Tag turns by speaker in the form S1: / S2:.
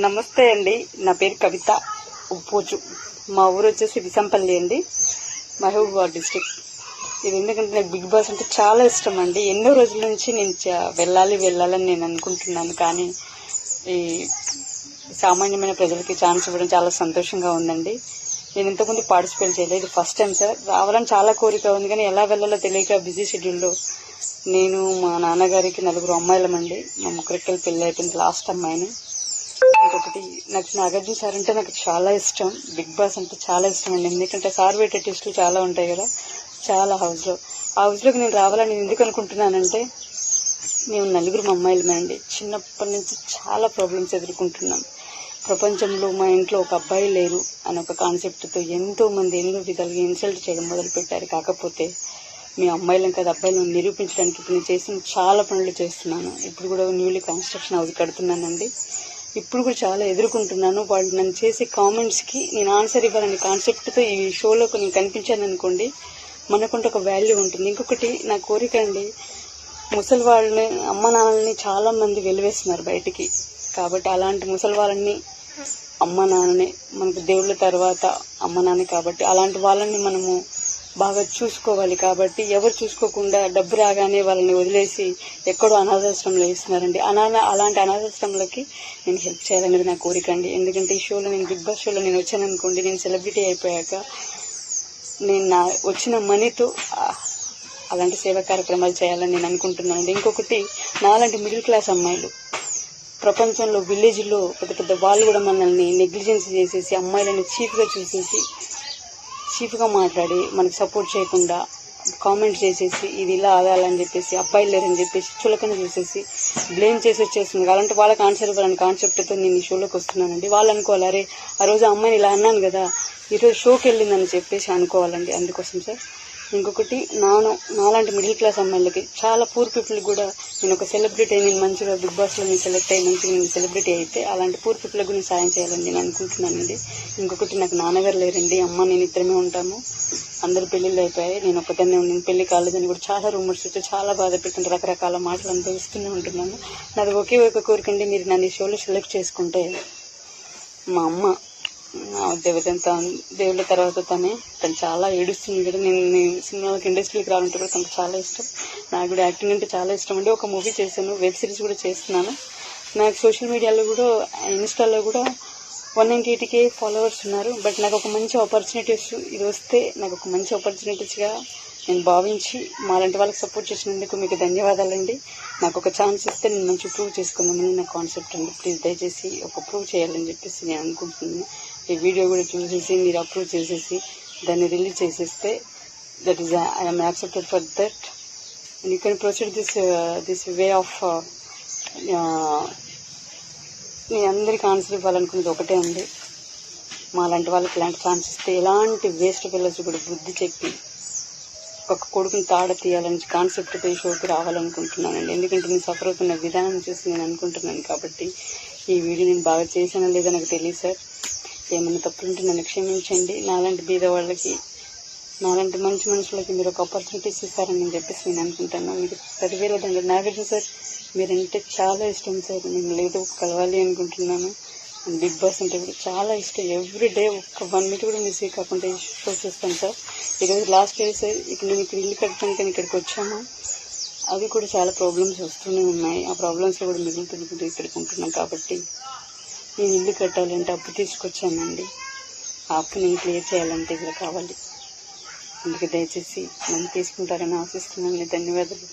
S1: నమస్తే అండి. నా పేరు కవిత ఉప్పూచు. మా ఊరు వచ్చేసి విసంపల్లి అండి, మహబూబాబాద్ డిస్ట్రిక్ట్. ఇది ఎందుకంటే నాకు బిగ్ బాస్ అంటే చాలా ఇష్టం అండి. ఎన్నో రోజుల నుంచి నేను వెళ్ళాలని నేను అనుకుంటున్నాను. కానీ ఈ సామాన్యమైన ప్రజలకి ఛాన్స్ ఇవ్వడం చాలా సంతోషంగా ఉందండి. నేను ఇంతకుముందు పార్టిసిపేట్ చేయలేదు, ఫస్ట్ టైం సార్. రావాలని చాలా కోరిక ఉంది, కానీ ఎలా వెళ్ళాలో తెలియక బిజీ షెడ్యూల్లో నేను మా నాన్నగారికి 4 అమ్మాయిలమండి. మా ముగ్గురికి పెళ్ళి అయిపోయింది, లాస్ట్ అమ్మాయిని. ఇంకొకటి, నాకు నాగార్జున సార్ అంటే నాకు చాలా ఇష్టం. బిగ్ బాస్ అంటే చాలా ఇష్టం అండి. ఎందుకంటే సార్ పెట్టే టెస్టులు చాలా ఉంటాయి కదా, చాలా ఆ హౌస్లోకి నేను రావాలని ఎందుకు అనుకుంటున్నానంటే, మేము 4 అమ్మాయిలమే అండి. చిన్నప్పటి నుంచి చాలా ప్రాబ్లమ్స్ ఎదుర్కొంటున్నాం. ప్రపంచంలో మా ఇంట్లో ఒక అబ్బాయి లేరు అని ఒక కాన్సెప్ట్తో ఎంతో మంది ఎన్నో విధాలుగా ఇన్సల్ట్ చేయడం మొదలుపెట్టారు. కాకపోతే మీ అమ్మాయిలను కదా అబ్బాయిలను నిరూపించడానికి ఇప్పుడు నేను చేసిన చాలా పనులు చేస్తున్నాను. ఇప్పుడు కూడా న్యూలీ కన్స్ట్రక్షన్ హౌస్ కడుతున్నానండి. ఇప్పుడు కూడా చాలా ఎదుర్కొంటున్నాను. వాళ్ళు నన్ను చేసే కామెంట్స్కి నేను ఆన్సర్ ఇవ్వాలనే కాన్సెప్ట్తో ఈ షోలో నేను కనిపించాను అనుకోండి, మనకుంటే ఒక వాల్యూ ఉంటుంది. ఇంకొకటి నా కోరిక అండి, ముసలి వాళ్ళని, అమ్మ నాన్నల్ని చాలా మంది వెలివేస్తున్నారు బయటికి. కాబట్టి అలాంటి ముసలి వాళ్ళని, అమ్మ నాన్నని, మనకు దేవుళ్ళ తర్వాత అమ్మ నాన్న కాబట్టి అలాంటి వాళ్ళని మనము బాగా చూసుకోవాలి. కాబట్టి ఎవరు చూసుకోకుండా డబ్బు రాగానే వాళ్ళని వదిలేసి ఎక్కడో అనాథాశ్రమంలో వేస్తున్నారండి. అలాంటి అనాథాశ్రమంలోకి నేను హెల్ప్ చేయాలనేది నా కోరిక అండి. ఎందుకంటే ఈ షోలో, నేను బిగ్ బాస్ షోలో నేను వచ్చాను అనుకోండి, నేను సెలబ్రిటీ అయిపోయాక నేను నా వచ్చిన మనీతో అలాంటి సేవా కార్యక్రమాలు చేయాలని నేను అనుకుంటున్నానండి. ఇంకొకటి, నాలాంటి మిడిల్ క్లాస్ అమ్మాయిలు ప్రపంచంలో విలేజ్లో పెద్ద పెద్ద వాళ్ళు కూడా మనల్ని నెగ్లిజెన్స్ చేసేసి, అమ్మాయిలని చీఫ్గా మాట్లాడి మనకి సపోర్ట్ చేయకుండా కామెంట్ చేసేసి, ఇది ఇలా ఆగాలని చెప్పేసి, అబ్బాయిలు లేరని చెప్పేసి చులకన చేసేసి బ్లేమ్ చేసి వచ్చేస్తుంది. అలాంటి వాళ్ళకి ఆన్సర్ ఇవ్వాలని కాన్సెప్ట్తో నేను ఈ షోలోకి వస్తున్నానండి. వాళ్ళు అనుకోవాలి, అరే ఆ రోజు అమ్మాయిని ఇలా అన్నాను కదా, ఈరోజు షోకి వెళ్ళిందని చెప్పేసి అనుకోవాలండి. అందుకోసం సార్. ఇంకొకటి, నాలాంటి మిడిల్ క్లాస్ అమ్మాయిలకి, చాలా పూర్ పీపుల్కి కూడా నేను ఒక సెలబ్రిటీ అయి, నేను మంచిగా బిగ్ బాస్లో నేను సెలెక్ట్ అయ్యి మంచిగా నేను సెలబ్రిటీ అయితే అలాంటి పూర్ పీపుల్కి కూడా నేను సాయం చేయాలని నేను అనుకుంటున్నానండి. ఇంకొకటి, నాకు నాన్నగారు లేరండి, అమ్మ నేను ఇద్దరమే ఉంటాము. అందరు పెళ్ళిళ్ళు అయిపోయాయి, నేను ఒక్కదాన్నే ఉన్నాను. పెళ్లి కాలేదని కూడా చాలా రూమర్స్ వచ్చి చాలా బాధ పెడుతుంటే రకరకాల మాటలు అనుభవిస్తూనే ఉంటున్నాను. నాది ఒకే ఒక కోరికండి, మీరు నన్ను ఈ షోలో సెలెక్ట్ చేసుకుంటే మా అమ్మ దేవుళ్ళ తర్వాత తను చాలా ఏడుస్తుంది కదా. నేను సినిమాలకు ఇండస్ట్రీకి రావాలంటే కూడా తనకు చాలా ఇష్టం. నాకు కూడా యాక్టింగ్ అంటే చాలా ఇష్టం అండి. ఒక మూవీ చేశాను, వెబ్ సిరీస్ కూడా చేస్తున్నాను. నాకు సోషల్ మీడియాలో కూడా, ఇన్స్టాలో కూడా 198K ఫాలోవర్స్ ఉన్నారు. బట్ నాకు ఒక మంచి ఆపర్చునిటీస్ ఇది వస్తే, నాకు ఒక మంచి ఆపర్చునిటీస్గా నేను భావించి మాలాంటి వాళ్ళకి సపోర్ట్ చేసినందుకు మీకు ధన్యవాదాలండి. నాకు ఒక ఛాన్స్ ఇస్తే నేను మంచి ప్రూవ్ చేసుకుందామని నా కాన్సెప్ట్ అండి. ప్లీజ్ దయచేసి ఒక ప్రూవ్ చేయాలని చెప్పేసి నేను అనుకుంటున్నాను. ఈ వీడియో కూడా చూసేసి మీరు అప్రూవ్ చేసేసి దాన్ని రిలీజ్ చేసేస్తే, that is I'm accepted for that. And you can proceed this way of. నేను అందరికీ ఆన్సర్ ఇవ్వాలనుకున్నది ఒకటే అండి, మాలాంటి వాళ్ళకి ఇలాంటి ఛాన్స్ ఇస్తే ఎలాంటి వేస్ట్ పిల్లర్స్ కూడా బుద్ధి చెప్పి ఒక కొడుకుని తాడ తీయాలని కాన్సెప్ట్తో ఈ షోకి రావాలనుకుంటున్నానండి. ఎందుకంటే నేను సఫర్ అవుతున్న విధానం చూసి నేను అనుకుంటున్నాను. కాబట్టి ఈ వీడియో నేను బాగా చేశానా లేదా నాకు తెలియదు సార్. ఏమైనా తప్పులుంటే నన్ను క్షమించండి. నాలాంటి బీద వాళ్ళకి, నాలాంటి మంచి మనుషులకి మీరు ఒక ఆపర్చునిటీస్ ఇస్తారని నేను చెప్పేసి నేను అనుకుంటాను. మీకు 10,000 దండ. నాగార్జున సార్ మీరంటే చాలా ఇష్టం సార్, నేను లేదు కలవాలి అనుకుంటున్నాను. బిగ్ బాస్ అంటే కూడా చాలా ఇష్టం. ఎవ్రీడే ఒక్క 1 minute కూడా మిస్ కాకుండా షో చూస్తాను సార్. ఈరోజు లాస్ట్ డే సార్. నేను ఇక్కడ ఇల్లు కట్టడానికి ఇక్కడికి వచ్చాను. అవి కూడా చాలా ప్రాబ్లమ్స్ వస్తూనే ఉన్నాయి. ఆ ప్రాబ్లమ్స్ కూడా మిగులుతుంది ఇక్కడికి ఉంటున్నాను. కాబట్టి నేను ఇల్లు కట్టాలంటే అప్పు తీసుకొచ్చానండి. ఆ అప్పు నేను క్లియర్ చేయాలంటే ఇక్కడ కావాలి. అందుకే దయచేసి నన్ను తీసుకుంటారని ఆశిస్తున్నాను. ధన్యవాదాలు.